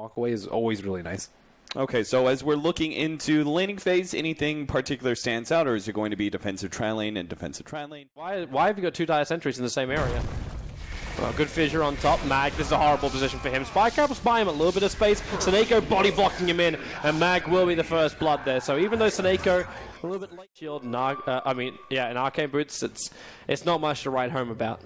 walk away is always really nice. Okay, so as we're looking into the laning phase, anything particular stands out, or is it going to be defensive tri-lane and defensive tri-lane? Why have you got two dire sentries in the same area? Well, good fissure on top. Mag, this is a horrible position for him. Spycrab will buy him a little bit of space. SoNNeikO body blocking him in, and Mag will be the first blood there. So even though SoNNeikO a little bit late shield, in Arcane Boots, it's not much to write home about.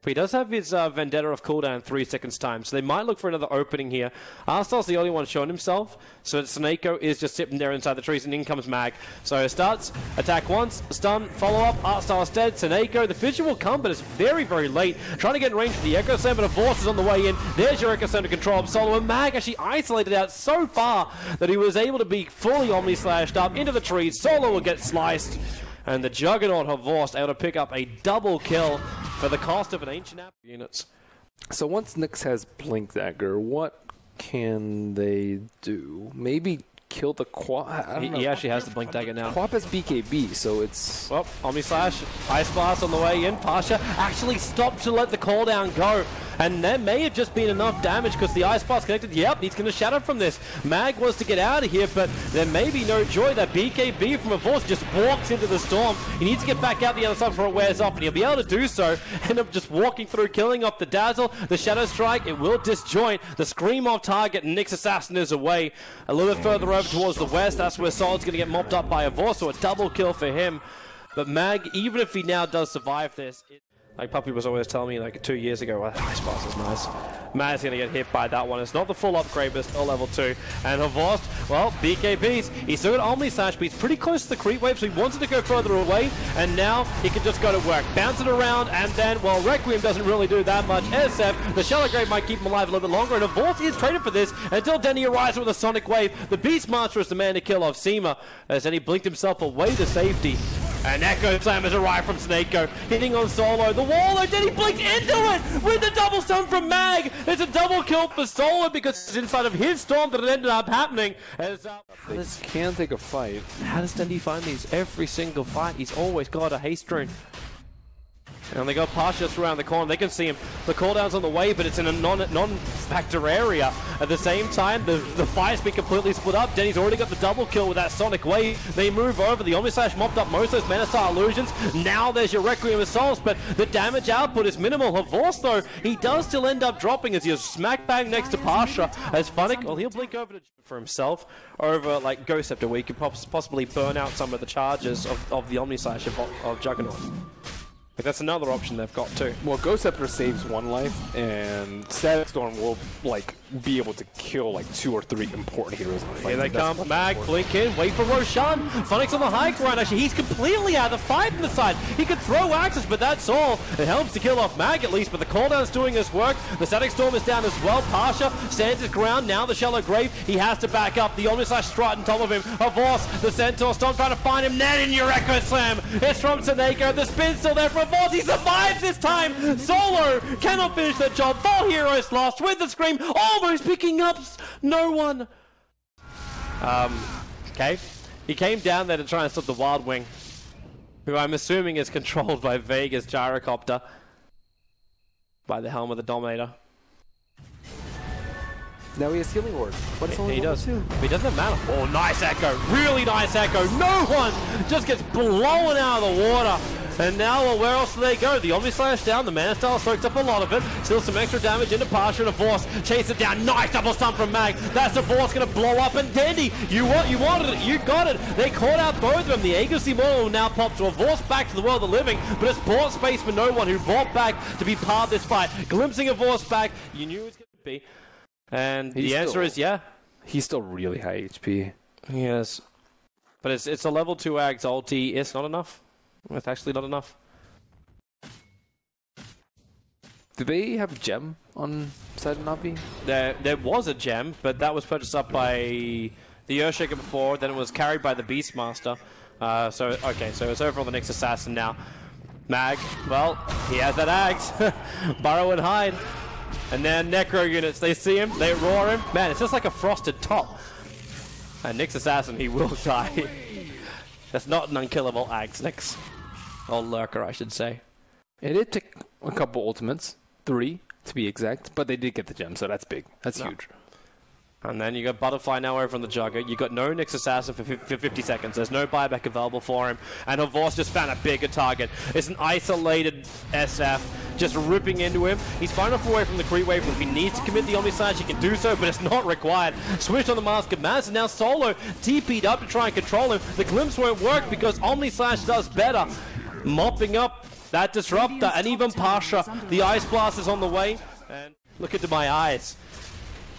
But he does have his Vendetta of cooldown in 3 seconds time, so they might look for another opening here. Artstyle's the only one showing himself, so SoNNeikO is just sitting there inside the trees, and in comes Mag. So it starts, attack once, stun, follow-up, Artstyle's dead, SoNNeikO, the fissure will come, but it's very, very late. Trying to get in range for the Echo Slam, but a Force is on the way in. There's your Echo Slam to control Solo, and Mag actually isolated out so far that he was able to be fully Omni-slashed up into the trees. Solo will get sliced. And the Juggernaut Horvorst able to pick up a double kill for the cost of an Ancient App units. So once Nyx has Blink Dagger, what can they do? Maybe kill the Quap? He actually has the Blink Dagger now. Quap has BKB, so it's... Well, Omni-slash, Ice Blast on the way in. Pasha actually stopped to let the cooldown go. And there may have just been enough damage because the Ice Blast connected. Yep, he's going to shatter from this. Mag wants to get out of here, but there may be no joy. That BKB from a Force just walks into the storm. He needs to get back out the other side before it wears off, and he'll be able to do so. End up just walking through, killing off the Dazzle. The Shadow Strike, it will disjoint. The Scream off target, and Nyx Assassin is away. A little bit further over towards the west. That's where Solid's going to get mopped up by a Force, so a double kill for him. But Mag, even if he now does survive this... Like Puppy was always telling me like 2 years ago, well, Ice Blast is nice. Mag's going to get hit by that one. It's not the full upgrade, but it's still level 2. And Horvorst, well, BKBs. He's still got Omni-Slash, but he's pretty close to the creep wave, so he wanted to go further away. And now he can just go to work. Bounce it around, and then, well, Requiem doesn't really do that much. SF, the Shallow Grave might keep him alive a little bit longer, and Horvorst is traded for this until Dendi arrives with a Sonic Wave. The Beastmaster is the man to kill off Seema, as then he blinked himself away to safety. And Echo Slam has arrived from SoNNeikO, hitting on Solo. The wall, and then he blinked into it with the double stun from Mag. It's a double kill for Solo because it's inside of his storm that it ended up happening. As, they can take a fight. How does Dendi find these? Every single fight, he's always got a haste rune. And they got Pasha around the corner. They can see him. The cooldown's on the way, but it's in a non-factor area. At the same time, the fight's been completely split up. Denny's already got the double kill with that Sonic Wave. They move over. The Omni-Slash mopped up most of those Mana-Star illusions. Now there's your Requiem Assaults, but the damage output is minimal. Horvorst, though, he does still end up dropping as he's smack bang next to Pasha. As Funnik, well, he'll blink over for himself over like Gyrocopter, where he could possibly burn out some of the charges of the Omni-Slash of Juggernaut. But that's another option they've got too. Well, Gyrocopter saves 1 life, and Static Storm will like be able to kill like 2 or 3 important heroes in the fight. Here they come. Mag, blink in, wait for Roshan. Funnik's on the high ground. Actually, he's completely out of the fight on the side. He could throw axes, but that's all. It helps to kill off Mag at least, but the cooldown's doing his work. The Static Storm is down as well. Pasha stands his ground. Now the Shallow Grave. He has to back up. The Omni-Slash strut on top of him. Horvorst, the Centaur Storm trying to find him. Then in your Echo Slam. It's from SoNNeikO. The spin's still there for Horvorst. He survives this time. Solo cannot finish the job. 4 heroes lost with the Scream. Almost picking up no one. Okay. He came down there to try and stop the Wild Wing, who I'm assuming is controlled by Vega's Gyrocopter. By the helm of the Dominator. Now he has Healing Word. What is he does. He doesn't have mana. Oh, nice Echo. Really nice Echo. No one just gets blown out of the water. And now, well, where else do they go? The Omni-Slash down, the Mana-Style soaks up a lot of it. Still some extra damage into Pasha and a Force. Chase it down, nice double stun from Mag. That's a Force gonna blow up, and Dendi, you wanted it, you got it. They caught out both of them. The Agency Maul will now pop to a Force back to the world of the living, but it's bought space for no one who brought back to be part of this fight. Glimpsing a Force back, you knew it was gonna be. And the answer is yeah. He's still really high HP. Yes. But it's a level 2 Ags ulti. It's not enough. It's actually not enough. Do they have gem on side of Navi? There was a gem, but that was purchased up by the Earthshaker before, then it was carried by the Beastmaster. So it's over on the next assassin now. Mag, well, he has that Ags. Burrow and hide. And then Necro units, they see him, they roar him. Man, it's just like a frosted top. And Nyx Assassin, he will die. That's not an unkillable Ags, Nyx. Or Lurker, I should say. It did take a couple ultimates. 3. to be exact. But they did get the gem, so that's big. That's huge. And then you got Butterfly now over on the Jugger. You got no Nyx Assassin for 50 seconds. There's no buyback available for him. And Havor's just found a bigger target. It's an isolated SF just ripping into him. He's far enough away from the creep wave. If he needs to commit the Omni Slash, he can do so, but it's not required. Switched on the Mask of Maz, and now Solo TP'd up to try and control him. The glimpse won't work because Omni Slash does better. Mopping up that Disruptor, and even Pasha. The Ice Blast is on the way. And look into my eyes.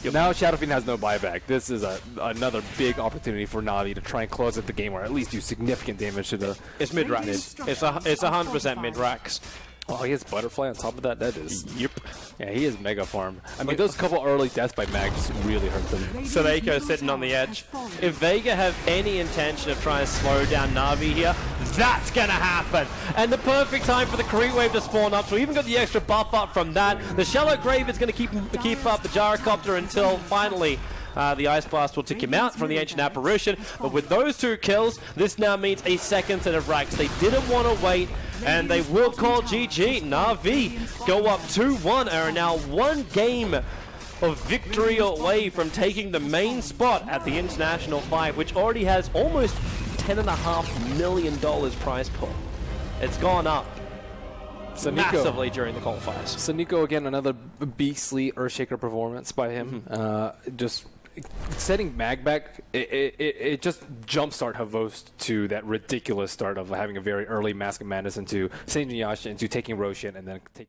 Now Shadow Fiend has no buyback. This is another big opportunity for Navi to try and close out the game, or at least do significant damage to the... It's mid-racks. It's 100% mid-racks. Oh, he has Butterfly on top of that? That is... Yep. Yeah, he is mega farm. I mean, those couple early deaths by Mag just really hurt them. SoNNeikO sitting on the edge. If Vega have any intention of trying to slow down Navi here, that's gonna happen. And the perfect time for the creep wave to spawn up. So we even got the extra buff up from that. The Shallow Grave is gonna keep up the Gyrocopter until finally the Ice Blast will take him out from the Ancient Apparition. But with those 2 kills, this now means a second set of racks. They didn't want to wait, and they will call GG. Navi go up 2-1 and are now 1 game of victory away from taking the main spot at the International 5, which already has almost $10.5 million prize pool. It's gone up massively during the qualifiers. SoNNeikO, again, another beastly Earthshaker performance by him. Just setting Mag back, it just jumpstart Havos to that ridiculous start of having a very early Mask of Madness into Saint Yasha, into taking Roshan, and then taking